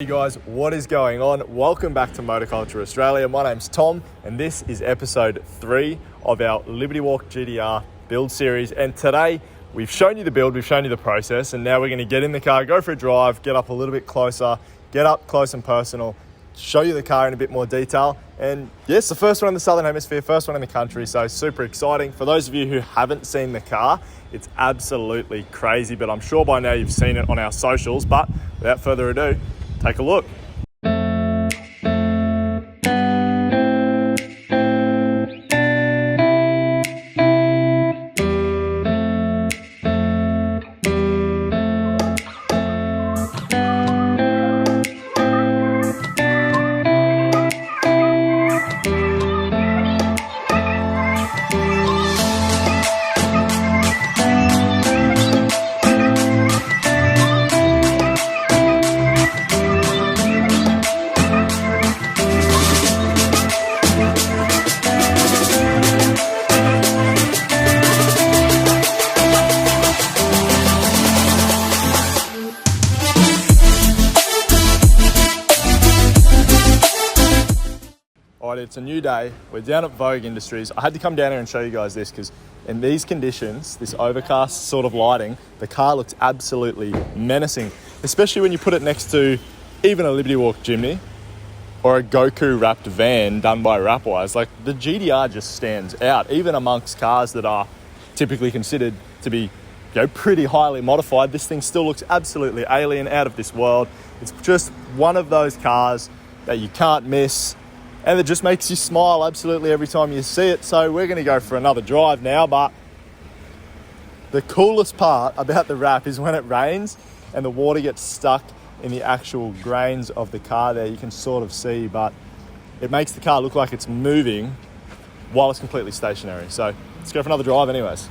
Hey guys, what is going on? Welcome back to Motorculture Australia. My name's Tom and this is episode 3 of our Liberty Walk GTR build series. And today we've shown you the build, we've shown you the process, and now we're going to get in the car, go for a drive, get up a little bit closer, get up close and personal, show you the car in a bit more detail. And yes, the first one in the Southern Hemisphere, first one in the country, so super exciting. For those of you who haven't seen the car, it's absolutely crazy, but I'm sure by now you've seen it on our socials. But without further ado, take a look. Alright, it's a new day. We're down at Vogue Industries. I had to come down here and show you guys this because in these conditions, this overcast sort of lighting, the car looks absolutely menacing, especially when you put it next to even a Liberty Walk Jimny or a Goku wrapped van done by Rapwise. Like, the GTR just stands out, even amongst cars that are typically considered to be, pretty highly modified. This thing still looks absolutely alien, out of this world. It's just one of those cars that you can't miss, and it just makes you smile absolutely every time you see it. So we're going to go for another drive now, but the coolest part about the wrap is when it rains and the water gets stuck in the actual grains of the car there. You can sort of see, but it makes the car look like it's moving while it's completely stationary. So let's go for another drive anyways.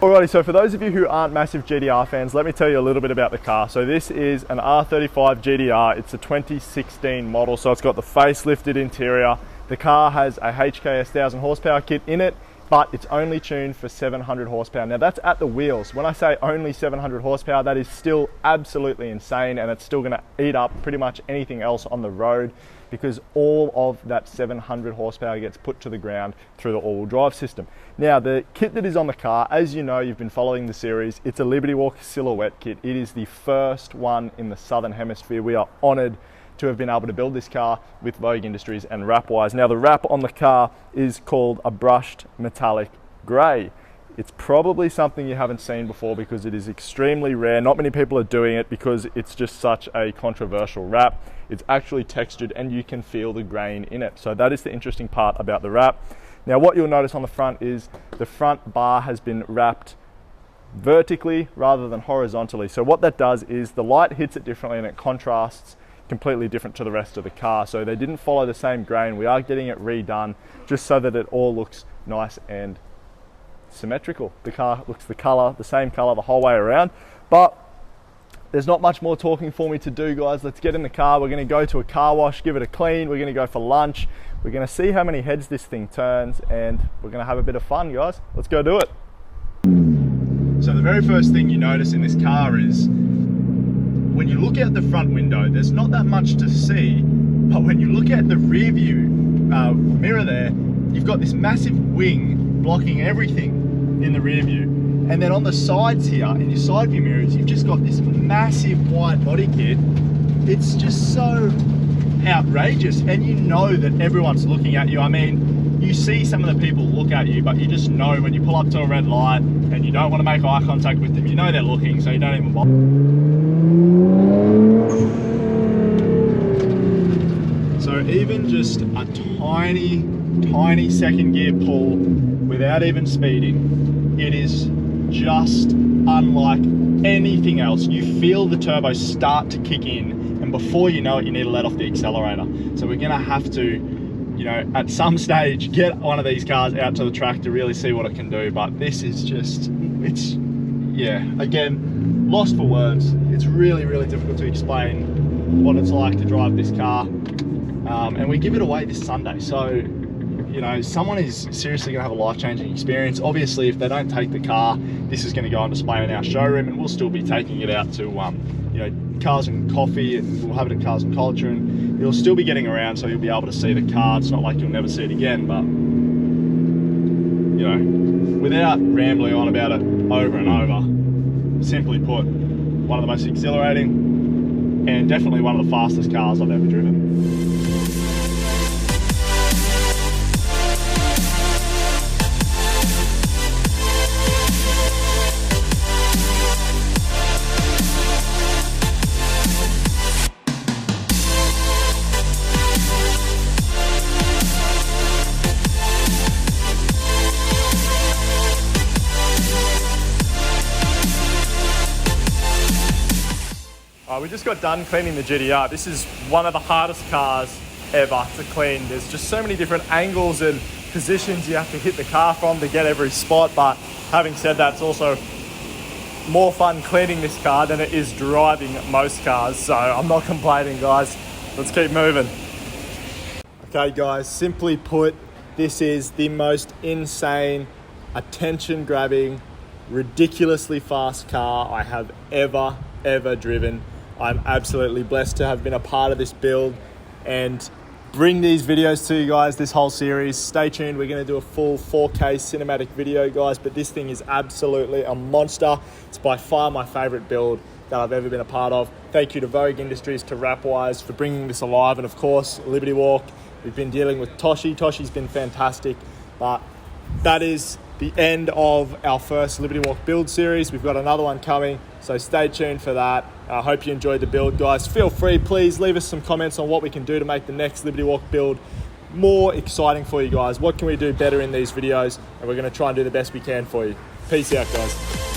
Alrighty, so for those of you who aren't massive GTR fans, let me tell you a little bit about the car. So this is an R35 GTR. It's a 2016 model, so it's got the facelifted interior. The car has a HKS 1000 horsepower kit in it, but it's only tuned for 700 horsepower. Now that's at the wheels. When I say only 700 horsepower, that is still absolutely insane, and it's still gonna eat up pretty much anything else on the road, because all of that 700 horsepower gets put to the ground through the all-wheel drive system. Now, the kit that is on the car, as you know, you've been following the series, it's a Liberty Walk Silhouette kit. It is the first one in the Southern Hemisphere. We are honoured to have been able to build this car with Vogue Industries and Rapwise. Now, the wrap on the car is called a brushed metallic grey. It's probably something you haven't seen before because it is extremely rare. Not many people are doing it because it's just such a controversial wrap. It's actually textured and you can feel the grain in it. So that is the interesting part about the wrap. Now, what you'll notice on the front is the front bar has been wrapped vertically rather than horizontally. So what that does is the light hits it differently and it contrasts completely different to the rest of the car. So they didn't follow the same grain. We are getting it redone just so that it all looks nice and symmetrical. The car looks the same color the whole way around. But there's not much more talking for me to do, guys. Let's get in the car. We're going to go to a car wash, give it a clean. We're going to go for lunch. We're going to see how many heads this thing turns, and we're going to have a bit of fun, guys. Let's go do it. So the very first thing you notice in this car is when you look out the front window, there's not that much to see, but when you look at the rear view mirror there, you've got this massive wing blocking everything in the rear view. And then on the sides here, in your side view mirrors, you've just got this massive wide body kit. It's just so outrageous, and you know that everyone's looking at you. I mean, you see some of the people look at you, but you just know when you pull up to a red light and you don't want to make eye contact with them, you know they're looking, so you don't even bother. So even just a tiny second gear pull without even speeding, it is just unlike anything else. You feel the turbo start to kick in, and before you know it, you need to let off the accelerator. So we're gonna have to, at some stage, get one of these cars out to the track to really see what it can do. But this is just, again, lost for words. It's really difficult to explain what it's like to drive this car. And we give it away this Sunday, so you know, someone is seriously going to have a life-changing experience. Obviously, if they don't take the car, this is going to go on display in our showroom, and we'll still be taking it out to, you know, Cars and Coffee, and we'll have it at Cars and Culture, and you'll still be getting around, so you'll be able to see the car. It's not like you'll never see it again, but, you know, without rambling on about it over and over, simply put, one of the most exhilarating and definitely one of the fastest cars I've ever driven. We just got done cleaning the GTR. This is one of the hardest cars ever to clean. There's just so many different angles and positions you have to hit the car from to get every spot. But having said that, it's also more fun cleaning this car than it is driving most cars. So I'm not complaining, guys. Let's keep moving. Okay, guys, simply put, this is the most insane, attention-grabbing, ridiculously fast car I have ever driven. I'm absolutely blessed to have been a part of this build and bring these videos to you guys, this whole series. Stay tuned, we're going to do a full 4K cinematic video, guys, but this thing is absolutely a monster. It's by far my favorite build that I've ever been a part of. Thank you to Vogue Industries, to Rapwise for bringing this alive, and of course, Liberty Walk. We've been dealing with Toshi. Toshi's been fantastic, but that is the end of our first Liberty Walk build series. We've got another one coming, so stay tuned for that. I hope you enjoyed the build, guys. Feel free, please leave us some comments on what we can do to make the next Liberty Walk build more exciting for you guys. What can we do better in these videos? And we're going to try and do the best we can for you. Peace out, guys.